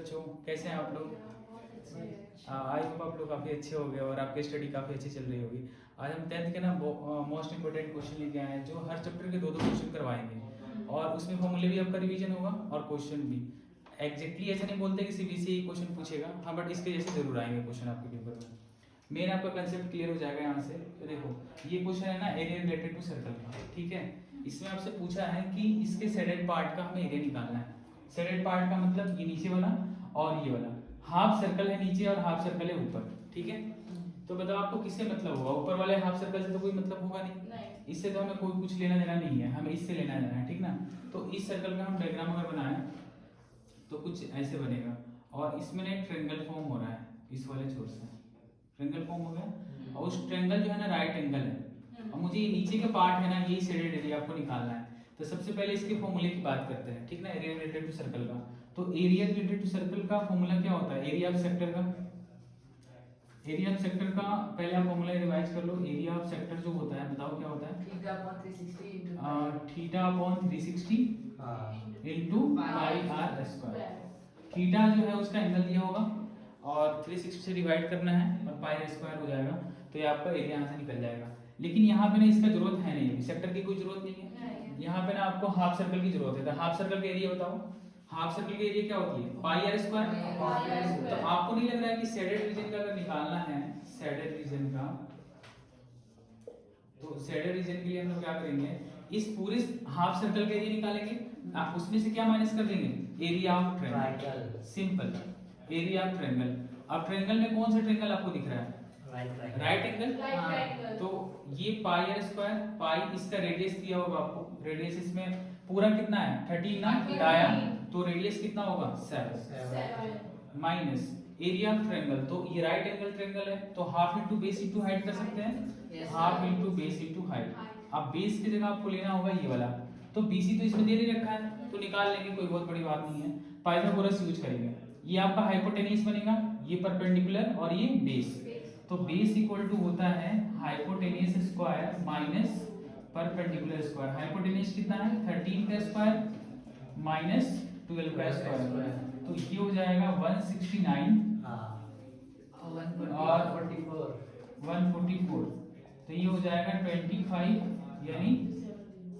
बच्चों, कैसे हैं आप लोग? आई होप आप लोग काफ़ी अच्छे हो गए और आपकी स्टडी काफ़ी अच्छी चल रही होगी। आज हम 10th के ना मोस्ट इंपॉर्टेंट क्वेश्चन लेके आए हैं, जो हर चैप्टर के दो दो क्वेश्चन करवाएंगे और उसमें फॉर्मूले भी आपका रिवीजन होगा और क्वेश्चन भी। एग्जैक्टली ऐसे नहीं बोलते कि सीबीएसई क्वेश्चन पूछेगा, हाँ, बट इसके जैसे जरूर आएंगे क्वेश्चन आपके पेपर में। मेन आपका कंसेप्ट क्लियर हो जाएगा यहाँ से। तो देखो, ये क्वेश्चन है ना एरिया रिलेटेड टू सर्कल का, ठीक है। इसमें आपसे पूछा है कि इसके सेडेड पार्ट का हमें एरिया निकालना है। सेडेड पार्ट का मतलब ये नीचे वाला और ये वाला। हाफ सर्कल है नीचे और हाफ सर्कल है ऊपर, ठीक है। तो बताओ आपको किससे मतलब होगा? ऊपर वाले हाफ सर्कल से तो कोई मतलब होगा नहीं, इससे तो हमें कोई कुछ लेना देना नहीं है, हमें इससे लेना देना है, ठीक ना। तो इस सर्कल का हम डायग्राम अगर बनाएं तो कुछ ऐसे बनेगा और इसमें एक ट्रायंगल फॉर्म हो रहा है इस वाले छोर से। ट्रायंगल फॉर्म हो गया और उस ट्रायंगल जो है ना राइट एंगल है। अब मुझे ये नीचे का पार्ट है ना, यही शेडेड एरिया आपको निकालना है। तो सबसे पहले इसके फॉर्मूले की बात करते हैं, ठीक ना, एरिया रिलेटेड टू सर्कल का। तो एरिया रिलेटेड टू सर्कल का फॉर्मूला क्या होता है? एरिया ऑफ सेक्टर का। एरिया ऑफ सेक्टर का पहले आप फॉर्मूला रिवाइज कर लो। एरिया ऑफ सेक्टर जो होता है, बताओ क्या होता है? Theta upon 360 theta upon 360 into pi r square. Theta जो है उसका एंगल दिया होगा और 360 से डिवाइड करना है और पाई स्क्वायर हो जाएगा। तो ये आपका एरिया यहाँ से निकल जाएगा। लेकिन यहाँ पे ना इसका जरूरत है नहीं, सेक्टर की कोई जरूरत नहीं है। यहाँ पे ना आपको हाफ सर्कल की जरूरत है। तो हाफ सर्कल का एरिया बताओ। हाफ सर्कल का एरिया क्या होती है? पाई आर स्क्वायर। तो आपको नहीं लग रहा है कि शेडेड रीजन का अगर निकालना है, शेडेड रीजन का, तो शेडेड रीजन के लिए हम लोग क्या करेंगे? इस पूरे हाफ सर्कल का एरिया निकालेंगे, आप उसमें से क्या माइनस कर देंगे? Area of triangle. Simple, area of triangle. अब ट्रायंगल में कौन सा ट्रायंगल आपको दिख रहा है? Right angle. तो ये पाई आर स्क्वायर, पाई इसका रेडियस दिया होगा आपको। रेडियस इसमें पूरा कितना है? 13 ना, डाया, तो रेडियस कितना होगा? 7 माइनस एरिया ऑफ ट्रायंगल। तो ये राइट एंगल ट्रायंगल है, तो half into base into height कर सकते हैं। Half into base into height. अब बेस की जगह आपको लेना होगा ये वाला, तो बीसी तो इसमें दे नहीं रखा है, तो निकाल लेंगे, कोई बहुत बड़ी बात नहीं है। पाइथागोरस यूज करेंगे। ये आपका हाइपोटेन्यूज बनेगा, ये परपेंडिकुलर और ये बेस। तो बेस इक्वल टू होता है hypotenuse square minus perpendicular square. Hypotenuse कितना है? 13 का स्क्वायर माइनस 12 का स्क्वायर। तो ये हो जाएगा 169 और 144। तो ये हो जाएगा 25 यानी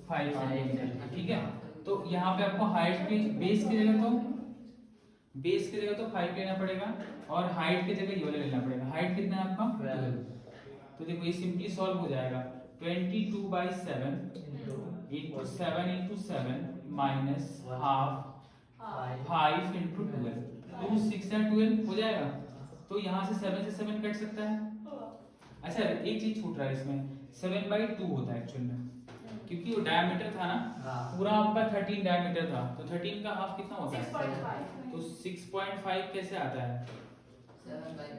5 सेंटीमीटर, ठीक है। तो यहाँ पे आपको हाइट की बेस की जगह तो 5 लेना पड़ेगा और हाइट की जगह ये वाला लेना पड़ेगा। हाइट कितना है आपका? 12। तो देखो ये सिंपली सॉल्व हो जाएगा। 22/7 into 7 into 7 minus half 5 into 12। 2 6 या 12 हो जाएगा। तो यहाँ से 7 से 7 कट सकता है। अच्छा, एक चीज छूट रहा है इसमें, 7/2 होता है एक्चुअल में, क्योंकि वो डायमीटर था ना, पूरा आपका 13 डायमीटर था, तो 13 का हाफ कितना होता है? 6.5। तो 6.5 कैसे आता है?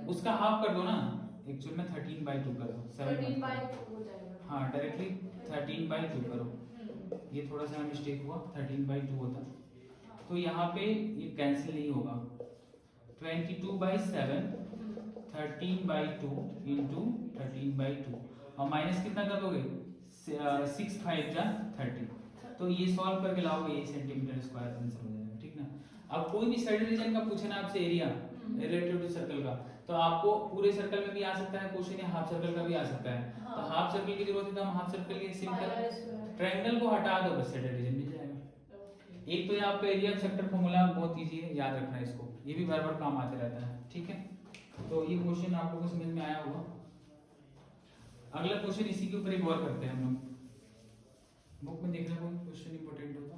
उसका हाफ कर दो ना, एक्चुअल में 13/2 कर दो, 7 हो जाएगा। हाँ, डायरेक्टली 13/2 करो। ये थोड़ा सा मिस्टेक हुआ, 13/2 होता। तो यहाँ पे ये कैंसिल नहीं होगा। 22/7 13/2 इंटू 13/2 और माइनस कितना कर दोगे? 6 5 जा 30। तो ये सॉल्व करके लाओगे, ये सेंटीमीटर स्क्वायर आंसर हो जाएगा, ठीक ना। अब कोई भी साइड रीजन का पूछे ना आपसे एरिया रिलेटेड टू सर्कल का, तो आपको पूरे सर्कल में भी आ सकता है क्वेश्चन या हाफ सर्कल का भी आ सकता है। तो हाफ सर्कल की जरूरत है तो हम हाफ सर्कल के सिंपल ट्रायंगल को हटा दो, बस साइड रीजन मिल जाएगा। एक तो ये आपका एरिया ऑफ सेक्टर फॉर्मूला बहुत इजी है, याद रखना है इसको, ये भी बार बार काम आते रहता है, ठीक है। तो ये क्वेश्चन आप लोगों को समझ में आया होगा। अगला क्वेश्चन इसी के ऊपर एक और करते हैं हम लोग। बुक में देखना कोई क्वेश्चन इंपॉर्टेंट हो तो।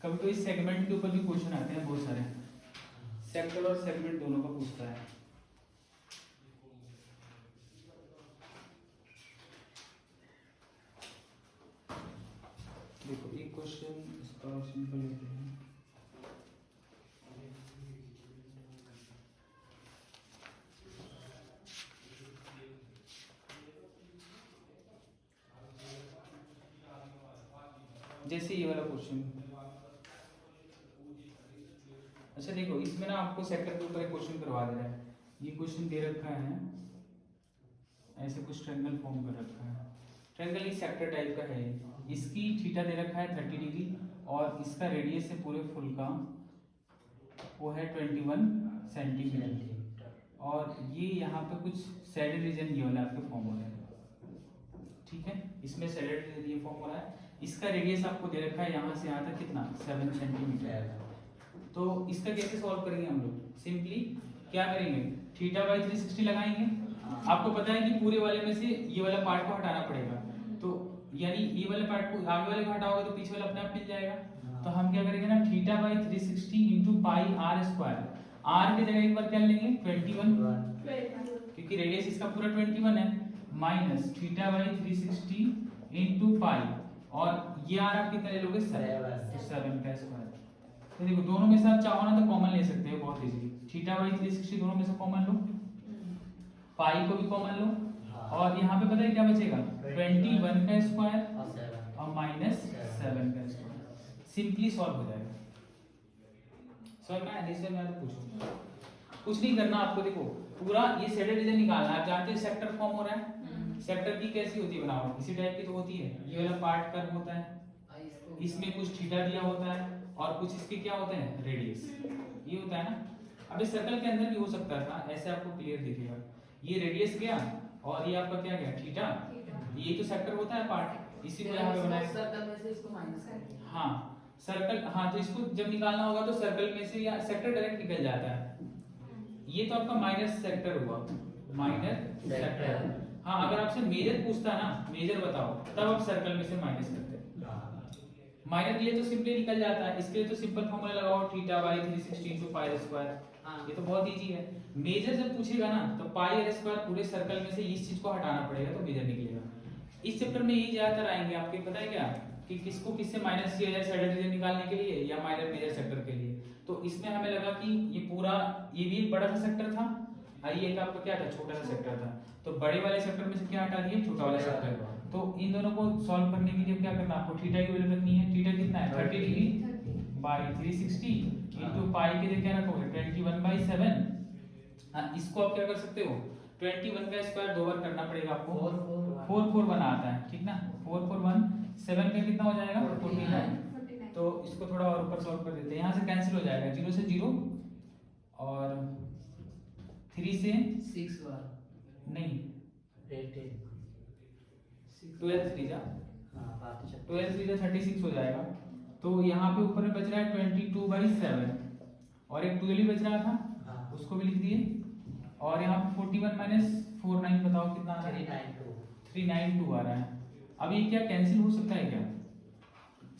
कभी कभी सेगमेंट के ऊपर भी क्वेश्चन आते हैं बहुत सारे। सेक्टर और सेगमेंट दोनों का पूछता है। देखो एक क्वेश्चन इसका सिंपल लेते हैं। जैसे ये वाला क्वेश्चन। अच्छा देखो इसमें ना आपको सेक्टर के ऊपर एक क्वेश्चन करवा दे रहा है। ये क्वेश्चन दे रखा है, ऐसे कुछ ट्रायंगल फॉर्म कर रखा है। ट्रायंगल इस सेक्टर टाइप का है। इसकी थीटा दे रखा है 30 डिग्री और इसका रेडियस है पूरे फुल का वो है 21 सेंटीमीटर और ये यहाँ पे कुछ सैडेड रीजन ये वाला आपके फॉर्म हो रहा है। ठीक है, इसमें सैडेड रीजन ये फॉर्म हो रहा है। इसका रेडियस आपको दे रखा है यहाँ से यहाँ तक कितना 7 सेंटीमीटर। तो इसका कैसे सॉल्व करेंगे हम लोग? सिंपली क्या करेंगे, थीटा बाई 360 लगाएंगे। आपको पता है कि पूरे वाले में से ये वाला पार्ट को हटाना पड़ेगा, तो यानी ये वाले पार्ट को आगे वाले को हटाओगे तो पीछे वाला अपने आप मिल जाएगा। तो हम क्या करेंगे ना, theta by 360 into pi r square. R की जगह एक बार क्या लेंगे 21 क्योंकि रेडियस इसका पूरा 21 है, माइनस थीटा बाई 360 इंटू पाई और ये आर आप कितना ले लोगे 7 का स्क्वायर। तो देखो दोनों में से आप चाहो ना तो कॉमन ले सकते हो बहुत इजीली। थीटा बाई 360 दोनों में से कॉमन लो, पाई को भी कॉमन लो और यहाँ पे पता है क्या बचेगा 21 का स्क्वायर और माइनस 7 का स्क्वायर। सिंपली सॉल्व हो जाएगा। सॉल्व में आंसर में तो पूछो कुछ नहीं करना आपको। देखो पूरा ये सैडेड रीजन निकालना है। आप जानते हैं सेक्टर फॉर्म हो रहा है, सेक्टर की कैसी होती है बनावट, इसी टाइप की तो होती है। ये वाला पार्ट कर्व होता है, इसमें कुछ थीटा दिया होता है और कुछ इसके क्या होते हैं रेडियस, ये होता है ना। अब इस सर्कल के अंदर भी हो सकता था, ऐसे आपको क्लियर दिखेगा। ये रेडियस गया और ये आपका क्या गया थीटा, ये तो सेक्टर होता है पार्ट, इसी को यहाँ पे बनाएंगे सर्कल में से इसको माइनस करेंगे। हाँ सर्कल, हाँ तो इसको जब निकालना होगा तो सर्कल में से या सेक्टर डायरेक्ट निकल जाता है। ये तो आपका माइनस सेक्टर हुआ, माइनस सेक्टर। हाँ अगर आपसे मेजर पूछता ना, मेजर बताओ, तब आप सर्कल में से माइनस करते। माइनर के लिए तो सिंपली निकल जाता है, इसके लिए तो सिंपल फॉर्मूला लगाओ theta by 360 into pi square. ये तो बहुत इजी है। मेजर जब पूछेगा ना तो पाई आर स्क्वायर पूरे सर्कल में से इस चीज को हटाना पड़ेगा तो मेजर निकलेगा। इस चैप्टर में यही ज्यादातर आएंगे आपके, पता है क्या कि किसको किससे माइनस किया जाए सैडेड रीजन निकालने के लिए या माइनर मेजर सेक्टर के लिए। तो इसमें हमें लगा कि ये पूरा ये भी एक बड़ा सा सेक्टर था और ये एक आपका क्या था छोटा सा सेक्टर था, तो बड़े वाले सेक्टर में से क्या हटा दिए छोटा वाला सेक्टर। तो इन दोनों को सॉल्व करने के लिए क्या करना, आपको थीटा की वैल्यू रखनी है। थीटा कितना है 30 डिग्री बाई 360 इनटू पाई के लिए क्या रखोगे 21/7। इसको आप क्या कर सकते हो 21 का स्क्वायर दो बार करना पड़ेगा आपको, 441 आता है, ठीक ना। 441 7 का कितना हो जाएगा 49। तो इसको थोड़ा और ऊपर सॉल्व कर देते हैं, यहाँ से कैंसिल हो जाएगा 0 से 0 और 3 से 6 बार नहीं 12 3 जा 36 हो जाएगा। तो यहाँ पे ऊपर में बच रहा है 22/7 और एक 12 ही बच रहा था, उसको भी लिख दिए। और यहाँ पे 41 माइनस 49 बताओ कितना आ रहा है 392 आ रहा है। अब ये क्या कैंसिल हो सकता है क्या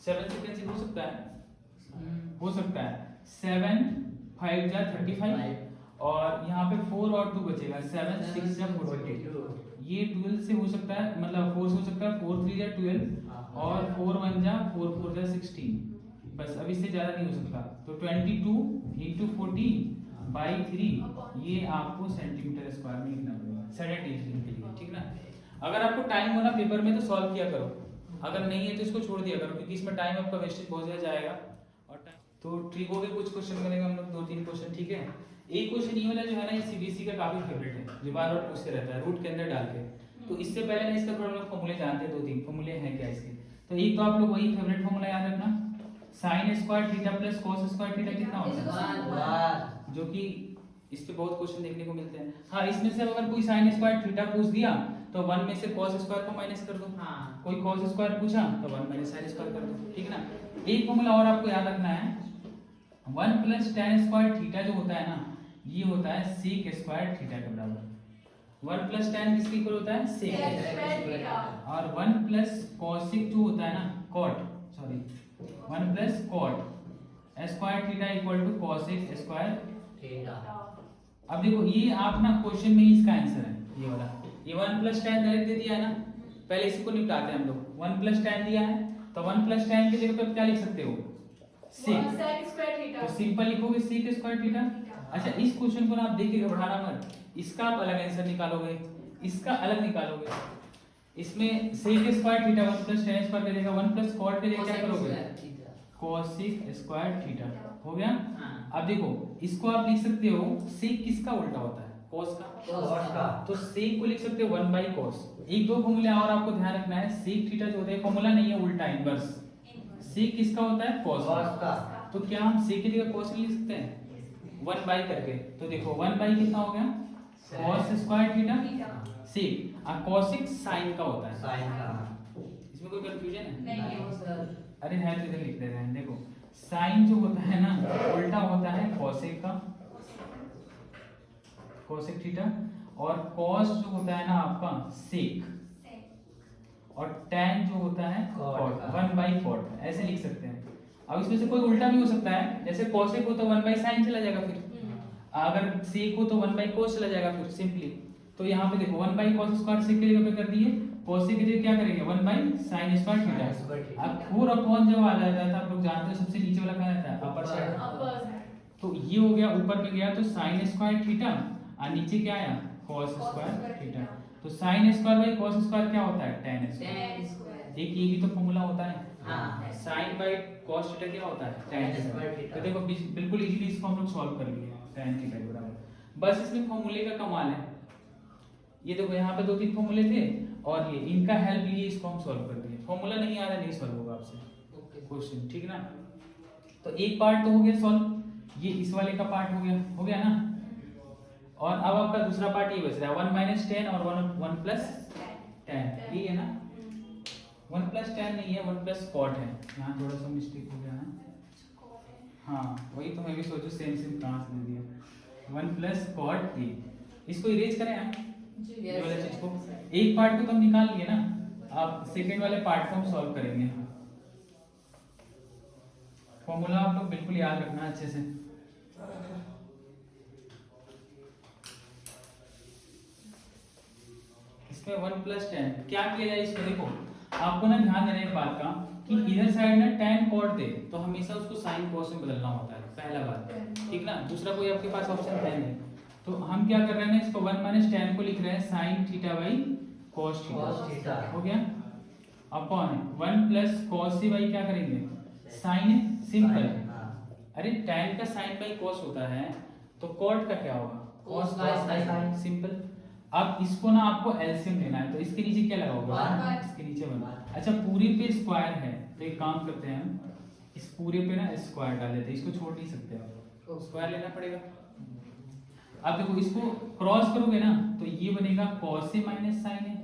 7 से कैंसिल हो सकता है, हो सकता है। 7 5 जा 35 और यहाँ पे 4 और 2 बचेगा 7 6 जा 42। ये 12 से हो सकता है, मतलब 4 से हो सकता है, 4 3 जा 12 और 4 1 जा 4 4 जा 16, बस अब इससे ज्यादा नहीं हो सकता। तो 22 इंटू 40/3 ये आपको सेंटीमीटर स्क्वायर में लिखना पड़ेगा सैडेड रीजन के लिए, ठीक ना। अगर आपको टाइम हो ना पेपर में तो सॉल्व किया करो, अगर नहीं है तो इसको छोड़ दिया करो क्योंकि इसमें टाइम आपका वेस्टेज बहुत ज्यादा जाएगा। और तो ट्रिको के कुछ क्वेश्चन करेंगे हम लोग 2-3 क्वेश्चन, ठीक है। एक क्वेश्चन ये वाला जो है ना ये सीबीएसई का काफी फेवरेट है, जो बार बार पूछते रहता है रूट के अंदर डाल के। तो इससे पहले मैं इसका थोड़ा लोग फॉर्मूले जानते हैं, 2-3 फॉर्मूले हैं क्या इसके। तो एक तो आप लोग वही फेवरेट फॉर्मूला याद रखना, sin square theta plus cos square theta कितना होता है, जो कि इस पे बहुत क्वेश्चन देखने को मिलते हैं। हाँ इसमें से अगर कोई sin स्क्वायर थीटा पूछ दिया तो 1 में से cos स्क्वायर को माइनस कर दो। हाँ। कोई cos स्क्वायर पूछा तो 1 माइनस sin स्क्वायर कर दो, ठीक है ना। एक फॉर्मूला और आपको याद रखना है, 1 प्लस tan स्क्वायर थीटा जो होता है ना ये होता है sec स्क्वायर थीटा के बराबर। 1 प्लस tan किसके इक्वल होता है sec, और 1 प्लस cosec जो होता है ना cot, sorry 1 plus cot square theta equal to cosec square theta. अब देखो ये आप ना क्वेश्चन में ही इसका आंसर है ये वाला, ये 1 प्लस tan डायरेक्ट दे दिया है ना, पहले इसी को निपटाते हैं हम लोग। 1 प्लस tan दिया है तो 1 प्लस tan की जगह पे क्या लिख सकते हो sec स्क्वायर थीटा, तो सिंपल लिखोगे sec स्क्वायर थीटा। अच्छा इस क्वेश्चन को ना आप देख के घबराना मत, इसका आप अलग आंसर निकालोगे, इसका अलग निकालोगे। इसमें sec square theta 1 plus tan square का जगह 1 प्लस कॉट के जगह क्या करोगे, कोसेक स्क्वायर थीटा हो गया। अब देखो इसको आप लिख सकते हो, सेक किसका उल्टा होता है, कॉस का। तो सेक को लिख सकते हो 1 बाई कॉस। एक दो फॉर्मूले और आपको ध्यान रखना है, सेक थीटा जो होता है फॉर्मूला नहीं है, उल्टा इनवर्स। सेक किसका होता है, कॉस का। तो क्या हम सेक की जगह कॉस लिख सकते हैं 1 बाई करके। तो देखो 1 बाई कितना हो गया, कॉस स्क्वायर थीटा सेक। और कॉसिक साइन का होता है, इसमें कोई कंफ्यूजन है नहीं। अरे है तो इधर लिख दे रहे हैं। देखो साइन जो होता है ना उल्टा होता है कॉसेक का, कोसेक थीटा। और कॉस जो होता है ना आपका सेक, और टैन जो होता है कॉट, 1 बाई कॉट, ऐसे लिख सकते हैं। अब इसमें से कोई उल्टा भी हो सकता है, जैसे कोसेक हो तो 1 बाई साइन चला जाएगा, फिर अगर सेक हो तो 1 बाई कोस चला जाएगा फिर सिंपली। तो यहाँ पे देखो 1 बाई कॉस स्क्वायर सेक की जगह पे कर दिए, कोसेक की जगह क्या करेंगे 1 बाई साइन स्क्वायर थीटा। अब 4 अपॉन जब आ जाता है आप लोग जानते हो सबसे नीचे वाला कहाँ रहता है, अपर साइड। तो ये हो गया, ऊपर में गया तो साइन स्क्वायर थीटा, और नीचे क्या आया कॉस स्क्वायर थीटा। तो sine square by cos square क्या होता है, टैन स्क्वायर। एक ये भी तो फॉर्मूला होता है, साइन बाई कॉस थीटा क्या होता है, टैन स्क्वायर। तो देखो बिल्कुल इजीली इसको हम लोग सॉल्व कर लिए, टैन थीटा के बराबर। बस इसमें फॉर्मूले का कमाल है, ये देखो यहाँ पे 2-3 फॉर्मूले थे और ये इनका हेल्प लिए इसको हम सॉल्व कर दिए। फॉर्मूला नहीं आ रहा नहीं सॉल्व होगा आपसे क्वेश्चन, ठीक ना। तो एक पार्ट तो हो गया सॉल्व, ये इस वाले का पार्ट हो गया ना। और अब आपका दूसरा पार्ट ये बच रहा है 1 माइनस 10 और 1 प्लस 10, ये है ना। 1 प्लस 10 नहीं है, 1 प्लस कॉट है, यहाँ थोड़ा सा मिस्टेक हो गया ना। हाँ वही तो मैं भी सोचू सेम सेम कहाँ से दे दिया, 1 प्लस कॉट ए। इसको इरेज करें हम ये वाले चीज को, एक पार्ट को तो हम निकाल लिए ना, अब सेकंड वाले पार्ट को हम सॉल्व करेंगे। फॉर्मूला आप लोग बिल्कुल याद रखना अच्छे से। इसमें 1 प्लस 10 क्या किया जाए इसको, देखो आपको ना ध्यान देना एक बात का कि इधर साइड ना tan cot दे तो हमेशा उसको sin cos में बदलना होता है, पहला बात, ठीक ना। दूसरा कोई आपके पास ऑप्शन है नहीं, तो हम क्या कर रहे हैं इसको 1 माइनस 10 को लिख रहे हैं sin theta by cos theta, हो गया। अपॉन 1 प्लस cos से बाई क्या करेंगे sin, सिंपल। अरे tan का sin बाई cos होता है तो cot का क्या होगा cos बाई sin, सिंपल। अब इसको ना आपको एलसीएम लेना है, तो इसके नीचे क्या लगाओगे, इसके नीचे 1। अच्छा पूरे पे स्क्वायर है तो एक काम करते हैं हम, इस पूरे पे ना स्क्वायर डाल देते हैं, इसको छोड़ नहीं सकते आप, स्क्वायर लेना पड़ेगा। अब देखो इसको क्रॉस करोगे ना तो ये बनेगा cos से माइनस साइन है,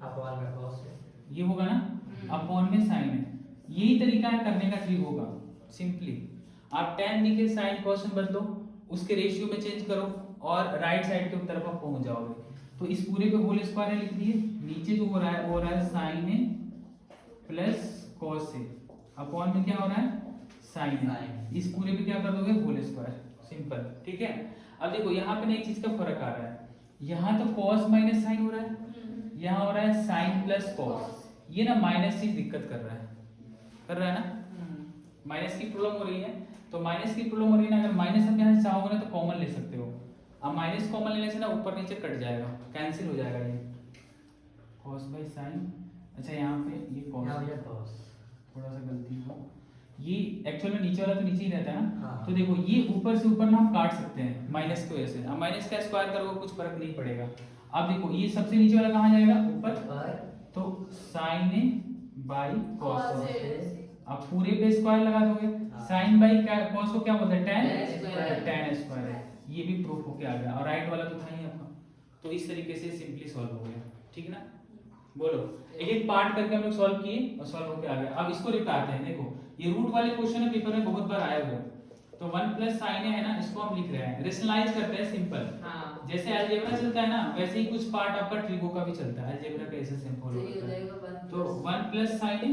अपॉन में cos है, ये होगा ना, अपॉन में साइन है। यही तरीका है करने का, ठीक होगा सिंपली। आप tan लिखे साइन cos में बदलो, उसके रेशियो में चेंज करो और राइट साइड की तरफ आप पहुंच जाओगे। तो इस पूरे पे होल स्क्वायर लिख दिए, नीचे जो हो रहा है वो हो रहा है साइन है प्लस cos है, अपॉन में क्या हो रहा है साइन है, इस पूरे पे क्या कर दोगे होल स्क्वायर, सिंपल, ठीक है। अब देखो यहाँ पे ना एक चीज का फर्क आ रहा है, यहाँ तो cos माइनस साइन हो रहा है, यहाँ हो रहा है साइन प्लस cos। ये ना माइनस चीज दिक्कत कर रहा है ना, माइनस की प्रॉब्लम हो रही है। तो माइनस की प्रॉब्लम हो रही है ना, अगर माइनस हम यहाँ से चाहोगे ना तो कॉमन ले सकते हो। अब माइनस कॉमन लेने से ना ऊपर नीचे कट जाएगा, कैंसिल हो जाएगा ये cos बाई साइन। अच्छा यहाँ पे ये cos, थोड़ा सा गलती हुआ, ये एक्चुअल में नीचे वाला तो नीचे ही रहता है ना। तो देखो ये ऊपर से ऊपर ना हम काट सकते हैं माइनस की वजह से, अब माइनस का स्क्वायर करोगे कुछ फर्क नहीं पड़ेगा। अब देखो ये सबसे नीचे वाला कहाँ जाएगा ऊपर, तो साइन बाई cos, अब पूरे पे स्क्वायर लगा दोगे, साइन बाई cos को क्या बोलते हैं tan स्क्वायर है, ये भी प्रूफ होके आ गया, और राइट वाला तो था ही आपका। तो इस तरीके से सिंपली सॉल्व हो गया, ठीक ना। बोलो एक एक पार्ट करके हम लोग सॉल्व किए और सॉल्व होके आ गया। अब इसको निकालते हैं, देखो ये रूट वाले क्वेश्चन है पेपर में बहुत बार आए हुए, तो 1 प्लस साइन है ना, इसको हम लिख रहे हैं, रेशनलाइज करते हैं सिंपल। जैसे अलजेब्रा चलता है ना वैसे ही कुछ पार्ट आपका ट्रिगो का भी चलता है, अलजेब्रा का ऐसे सेम फॉलो करता है। तो 1 प्लस साइन है,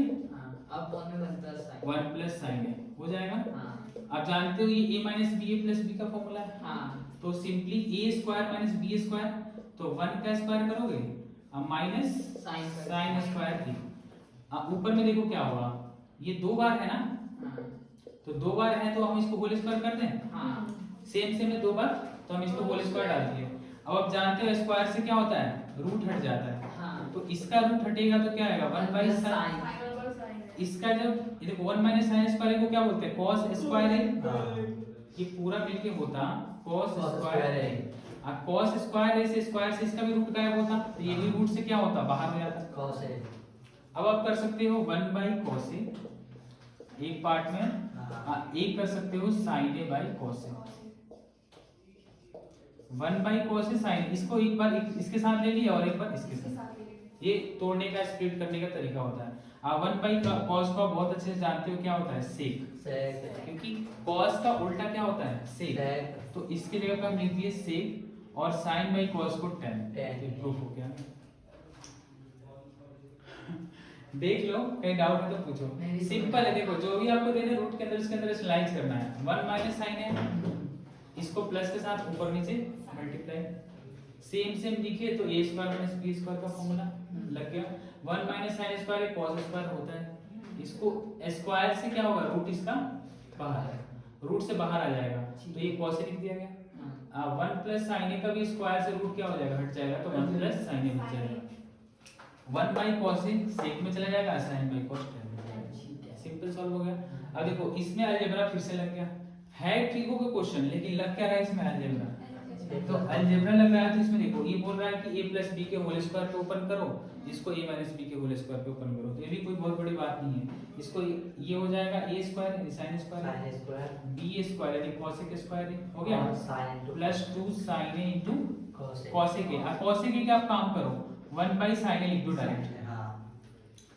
अब 1 प्लस साइन है हो जाएगा। आप जानते हो ये a minus b a plus b का फॉर्मूला है, तो simply a square minus b square, तो 1 का स्क्वायर करोगे अब माइनस साइन स्क्वायर थी। अब ऊपर में देखो क्या होगा, ये 2 बार है ना, तो 2 बार है तो हम इसको होल स्क्वायर कर दें, सेम सेम है 2 बार तो हम इसको होल स्क्वायर डाल दिए। अब आप जानते हो स्क्वायर से क्या होता है रूट हट जाता है। हाँ। तो इसका रूट हटेगा तो क्या आएगा 1 बाई साइन। इसका जब ये देखो 1 माइनस साइन स्क्वायर को क्या बोलते हैं कॉस स्क्वायर है। ये पूरा मिलके होता कॉस स्क्वायर है। अब कॉस स्क्वायर से स्क्वायर से इसका भी रूट गायब होता, तो ये भी रूट से क्या होता बाहर हो जाता कॉस है। अब आप कर सकते हो 1 बाई कॉस ए एक पार्ट में, एक कर सकते हो sine a by cos a. 1 by cos a sine, इसको एक बार इसके साथ ले लिया और एक बार इसके साथ। ये तोड़ने का स्प्लिट करने का तरीका होता है। 1 बाई कॉस को आप बहुत अच्छे से जानते हो क्या होता है सेक, क्योंकि कॉस का उल्टा क्या होता है सेक। तो इसकी जगह पे हम लिख दिए सेक और साइन बाई कॉस को tan। प्रूफ हो गया। देख लो कहीं डाउट है तो पूछो। सिंपल है, देखो जो भी आपको देने रूट के अंदर इसके अंदर स्लाइड करना है। 1 माइनस साइन है, इसको प्लस के साथ ऊपर नीचे मल्टीप्लाई। सेम लिखे तो a square minus b square का फॉर्मूला लग गया। 1 minus sine square cos square होता है, इसको स्क्वायर से क्या होगा रूट इसका बाहर, रूट से बाहर आ जाएगा तो ये cos लिख दिया गया। 1 प्लस साइन ए का भी स्क्वायर से रूट क्या हो जाएगा हट जाएगा, तो 1 प्लस साइन ए बच जाएगा। 1 बाई cos ए सेक में चला जाएगा, sine by cos tan। Simple solve हो गया। अब देखो इसमें अलजेब्रा फिर से लग गया है, ट्रिगो का क्वेश्चन, लेकिन लग क्या रहा है इसमें अलजेब्रा। तो अलजेब्रा लग रहा है तो इसमें देखो ये बोल रहा है कि a प्लस बी के होल स्क्वायर पे ओपन करो, इसको a माइनस बी के होल स्क्वायर पे ओपन करो, तो ये भी कोई बहुत बड़ी बात नहीं है। इसको ये हो जाएगा a square sin square b square यानी cosec स्क्वायर हो गया plus 2 sin a into cosec a। अब cosec a का आप काम करो 1 बाई sin a लिख दो डायरेक्ट।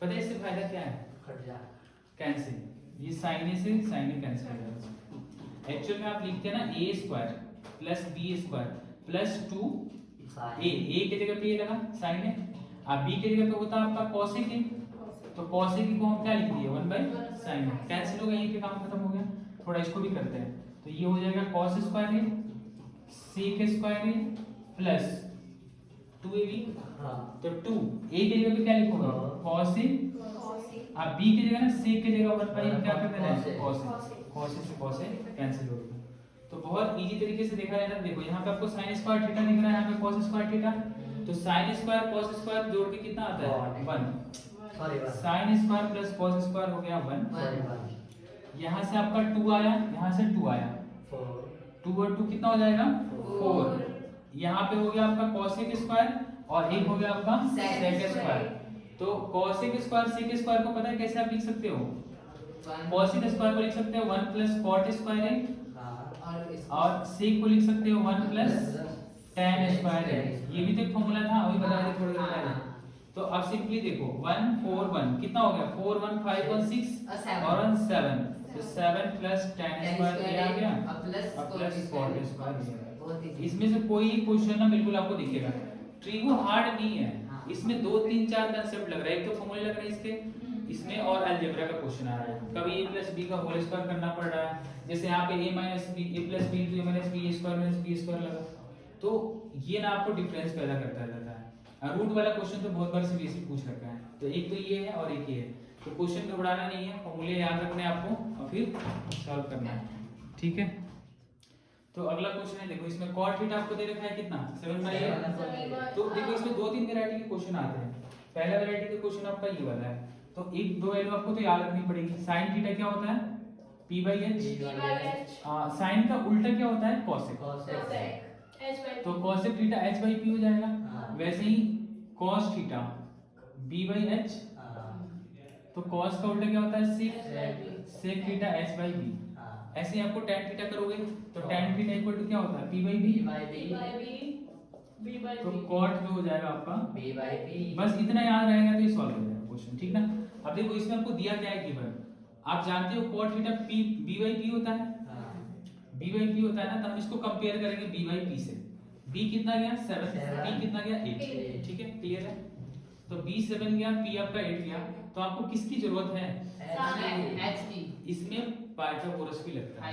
पता है इससे फायदा क्या है, कैंसिल, ये sin a से sin a कैंसिल हो जाएगा। एक्चुअल में आप लिखते हैं ना a square plus b square plus 2 a की जगह पे ये लगा sin a, अब b की जगह पे होता आपका cosec a, तो cosec a को हम क्या लिख दिए 1 बाई sin a, कैंसिल हो गया, ये काम खत्म हो गया। थोड़ा इसको भी करते हैं, तो ये हो जाएगा cos square a sec square a plus 2ab, तो 2 a की जगह पे क्या लिखोगे cos a, अब b की जगह ना sec की जगह 1 बाई क्या कर देना है cos a, cos a से cos a कैंसिल हो गया। तो बहुत इजी तरीके से देखा जाए ना, देखो यहाँ पे आपको sin स्क्वायर थीटा दिख रहा है, यहाँ पे cos स्क्वायर थीटा, तो sin स्क्वायर cos स्क्वायर जोड़ के कितना आता है 1, sin square plus cos square हो गया 1। यहाँ से आपका 2 आया, यहाँ से 2 आया, 2 और 2 कितना हो जाएगा 4। यहाँ पे हो गया आपका cosec स्क्वायर और एक हो गया आपका sec स्क्वायर। तो cosec स्क्वायर sec स्क्वायर को पता है कैसे आप लिख सकते हो, cosec स्क्वायर को लिख सकते हो 1 प्लस cot स्क्वायर है, और sec को लिख सकते हो 1 प्लस tan स्क्वायर है। ये भी तो एक फॉर्मूला था, अभी बता रहे थोड़ी देर पहले। तो अब सिंपली देखो 1 4 1 कितना हो गया 4 1 5 1 6 और 1 7, तो 7 प्लस tan स्क्वायर ये आ गया और प्लस cot स्क्वायर। इसमें से कोई क्वेश्चन ना बिल्कुल आपको दिखेगा, ट्रिगो हार्ड नहीं है, इसमें 2 3 4 कांसेप्ट लग रहा है, एक तो फॉर्मूले लग रहे हैं इसके, इसमें और अलजेब्रा का क्वेश्चन आ रहा है, कभी a प्लस बी का होल स्क्वायर करना पड़ रहा है, जैसे यहाँ पे a minus b a plus b into a minus b square minus b square लगा, तो ये ना आपको डिफरेंस पैदा करता रहता है। रूट वाला क्वेश्चन तो बहुत बार सीबीएसई पूछ रखा है, तो एक तो ये है और एक ये है, तो क्वेश्चन घबराना नहीं है, फॉर्मूले याद रखने आपको और फिर सॉल्व करना है, ठीक है। तो अगला क्वेश्चन है, देखो इसमें cot थीटा आपको दे रखा है कितना 7/8। तो देखो इसमें 2-3 वैरायटी के क्वेश्चन आते हैं। पहला वैरायटी का क्वेश्चन आपका ये वाला है, तो एक दो वैल्यू आपको तो याद रखनी पड़ेगी। sin थीटा क्या होता है p/h, sin का उल्टा क्या होता है cosec, तो cosec थीटा h/p हो जाएगा। वैसे ही cos थीटा b/h, तो cos का उल्टा क्या होता है sec थीटा h/b। ऐसे ही आपको tan थीटा करोगे तो tan थीटा इक्वल टू क्या होता है p/b, तो cot जो हो जाएगा आपका b/b। बस इतना याद रहेगा तो ये सॉल्व हो जाएगा क्वेश्चन, ठीक ना। अब देखो इसमें आपको दिया क्या है गिवन, आप जानते हो cot थीटा b/p होता है, b/p होता है ना, तो हम इसको कंपेयर करेंगे b/p से। b कितना गया 7, p कितना गया 8, ठीक है क्लियर है। तो b 7 गया, p आपका 8 गया, तो आपको किसकी जरूरत है h की। इसमें पाइथागोरस भी लगता है,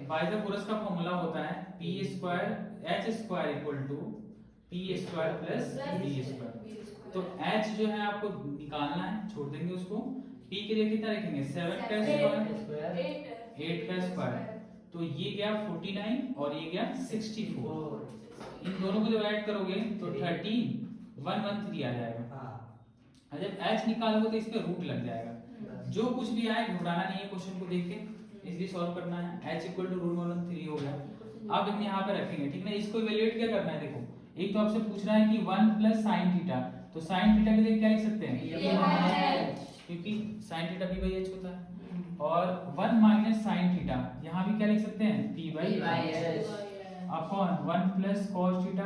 पाइथागोरस का फॉर्मूला होता है p square h square equal to p square plus b square. तो h जो है आपको निकालना है, छोड़ देंगे उसको, p के लिए कितना रखेंगे 7 का स्क्वायर 8 का स्क्वायर, तो ये गया 49 और ये गया 64। इन दोनों को जब ऐड करोगे तो 13 113 आ जाएगा। हाँ और जब h निकालोगे तो इस पे रूट लग जाएगा। जो कुछ भी आए घबराना नहीं है क्वेश्चन को देख के, इसलिए सॉल्व करना है। h इक्वल टू रूट 113 हो गया। अब हम यहाँ पे रखेंगे, ठीक है ना। इसको इवैल्यूएट क्या करना है, देखो एक तो आपसे पूछ रहा है कि 1 प्लस साइन थीटा, तो साइन थीटा के लिए क्या लिख सकते हैं, क्योंकि sine theta p by h होता है। और 1 माइनस साइन थीटा, यहाँ भी क्या लिख सकते हैं, p by h upon 1 plus cos theta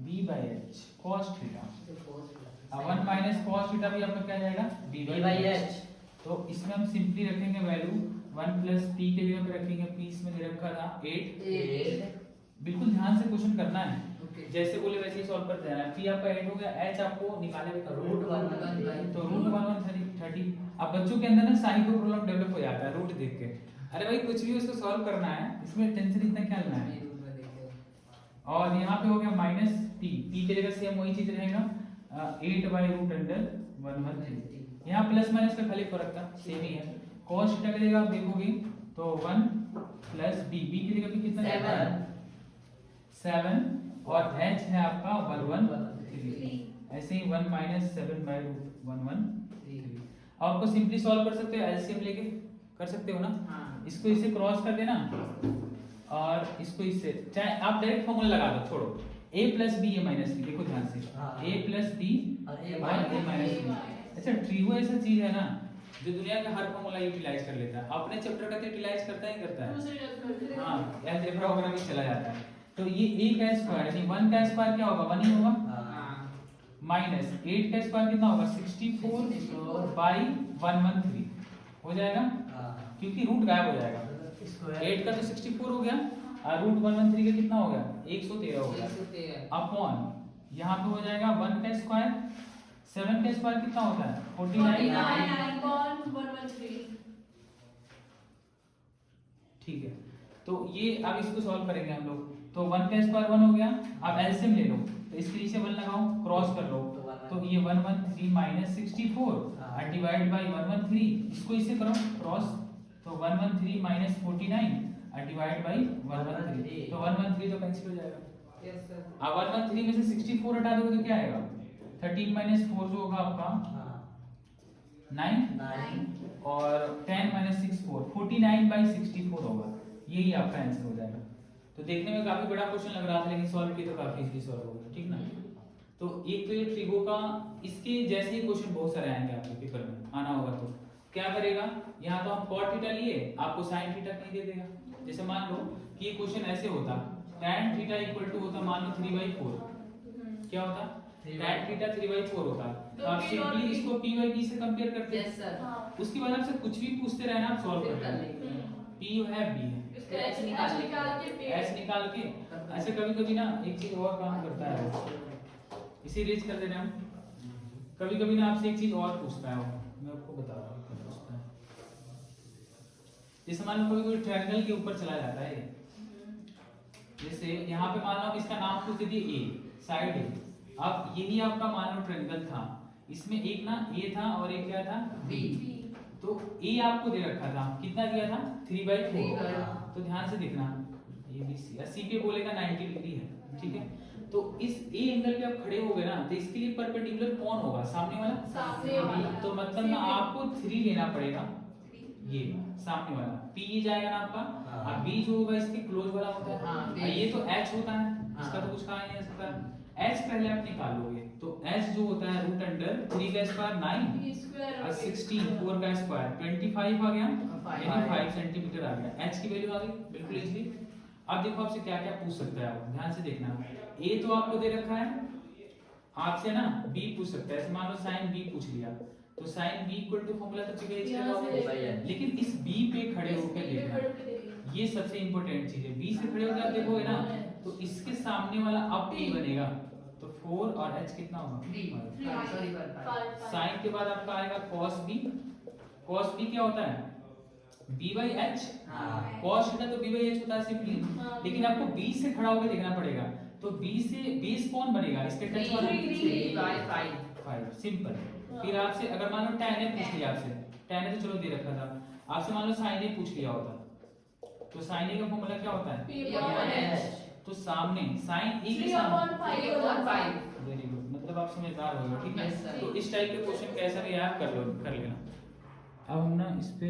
b by h cos theta. अब 1 माइनस कॉस थीटा भी आपका क्या जाएगा, b बाई h। तो इसमें हम सिंपली रखेंगे वैल्यू 1 प्लस p के जगह पे रखेंगे, p इसमें दे रखा था 8। बिल्कुल ध्यान से क्वेश्चन करना है, जैसे बोले वैसे ही सॉल्व कर देना है। p आपका 8 हो गया, h आपको निकाले का रूट 1 तो रूट 130। अब बच्चों के अंदर ना साइको प्रॉब्लम डेवलप हो जाता है रूट देख के। अरे भाई कुछ भी उसको सॉल्व करना है, इसमें टेंशन इतना क्या लेना है। और यहाँ पे हो गया माइनस p के जगह सेम वही चीज रहेगा 8 बाई रूट अंडर 113। यहाँ प्लस माइनस का खाली फर्क था, सेम ही है। cos थीटा की जगह आप देखोगे तो 1 प्लस b की जगह पे कितना जाएगा 7 और h है आपका 113। ऐसे ही 1 माइनस 7 बाई रूट 113। आपको सिंपली सॉल्व कर सकते हो, एलसीएम लेके कर सकते हो ना। इसको इसे क्रॉस कर देना और इसको इससे, चाहे आप डायरेक्ट फॉर्मूला लगा दो, छोड़ो a plus b a minus b. देखो ध्यान से a प्लस बी और a माइनस बी। अच्छा ट्रिगो ऐसा चीज है ना जो दुनिया का हर फॉर्मूला यूटिलाइज कर लेता है। अपने चैप्टर का तो यूटिलाइज करता ही करता है, हाँ अलजेब्रा वगैरह में चला जाता है। तो ये a का स्क्वायर यानी 1 का स्क्वायर क्या होगा, 1 ही होगा, माइनस 8 का स्क्वायर कितना होगा 64 बाई 113 हो जाएगा, क्योंकि रूट गायब हो जाएगा। 8 का तो 64 हो गया और रूट 113 का कितना हो गया 113 हो गया अपॉन यहाँ पे हो जाएगा 1 का स्क्वायर, 7 का स्क्वायर कितना होता है 49। ठीक है, तो ये अब इसको सॉल्व करेंगे हम लोग। तो 1 का स्क्वायर 1 हो गया। अब एलसीएम ले लो, तो इसके नीचे 1 लगाओ, क्रॉस कर लो, तो ये 113 माइनस 64 और डिवाइड बाय 113, इसको इसे करो क्रॉस, तो 113 माइनस 49 और डिवाइड बाय 113, तो 113 तो कैंसिल हो जाएगा। Yes sir. अब 113 में से 64 हटा दोगे तो क्या आएगा 13 माइनस 4 जो होगा आपका 9 और 10 माइनस 6 49 बाई 64 होगा। यही आपका आंसर हो जाएगा। तो देखने में काफी बड़ा क्वेश्चन लग रहा था, लेकिन सॉल्व किया तो काफी इजीली सॉल्व हो गया, ठीक ना। तो एक तो ये ट्रिगो का, इसके जैसे ही क्वेश्चन बहुत सारे आएंगे आपके पेपर में, आना होगा तो क्या करेगा, यहाँ तो हम cot थीटा लिए, आपको sin थीटा नहीं दे देगा। जैसे मान लो कि ये क्वेश्चन ऐसे होता, tan थीटा इक्वल टू होता मान लो 3/4, क्या होता tan थीटा 3/4 होता। तो आप सिंपली इसको p/b से कंपेयर करते हैं। Yes sir. उसके बाद आपसे कुछ भी पूछते रहना, आप सॉल्व कर लेंगे। p है b है, h निकाल के ऐसे कभी कभी ना एक चीज और काम करता है, इसी रेज कर देना हम। कभी कभी ना आपसे एक चीज और पूछता है वो, मैं आपको बता रहा हूँ क्या पूछता है। जैसे मान लो कभी कोई ट्रायंगल के ऊपर चला जाता है, जैसे यहाँ पे मान लो इसका नाम पूछ दिए a, साइड a। अब यही आपका मान लो ट्रायंगल था, इसमें एक ना a था और एक क्या था b। तो a आपको दे रखा था, कितना दिया था 3/4। तो ध्यान से देखना, ये भी c पे बोलेगा 90 डिग्री है, ठीक है। तो इस a एंगल पे आप खड़े हो गए ना, तो इसके लिए परपेंडिकुलर कौन होगा, सामने वाला। तो मतलब ना आपको 3 लेना पड़ेगा, ये सामने वाला p ये जाएगा ना आपका, और b जो होगा इसके क्लोज वाला होता है, ये तो h होता है, इसका तो कुछ कहा नहीं जा सकता। h पहले आप निकाल लोगे, तो h जो होता है रूट अंडर 3 का स्क्वायर 9 और 16 4 का स्क्वायर 25 आ गया, यानी 5 सेंटीमीटर आ गया। h की वैल्यू आ गई बिल्कुल इजीली। अब देखो आपसे क्या क्या पूछ सकता है, आप ध्यान से देखना। a तो आपको दे रखा है, आपसे ना b पूछ सकता है। मान लो sin b पूछ लिया, तो sin b equal to formula तो चाहिए इसका, लेकिन इस b पे खड़े होकर देखना, ये सबसे इंपॉर्टेंट चीज है। b से खड़े होकर आप देखोगे ना, तो इसके सामने वाला अब a बनेगा, तो 4 और h कितना होगा sin के बाद आपका आएगा cos b। cos b क्या होता है b/h, cos थीटा तो b/h होता है सिंपली, लेकिन आपको b से खड़ा होकर देखना पड़ेगा। तो b से बेस कौन बनेगा, इसके टच वाला 5 सिंपल। फिर आपसे अगर मान लो tan a पूछ लिया, आपसे tan a तो चलो दे रखा था, आपसे मान लो sin a पूछ लिया होता, तो sin a का फॉर्मूला क्या होता है p/h। तो तो सामने साइन ई के 3/5 वेरी गुड, मतलब आप समझदार हो गए, ठीक है। Yes, sir. तो इस टाइप के क्वेश्चन कैसा भी आप कर लेना। अब हम ना इस पे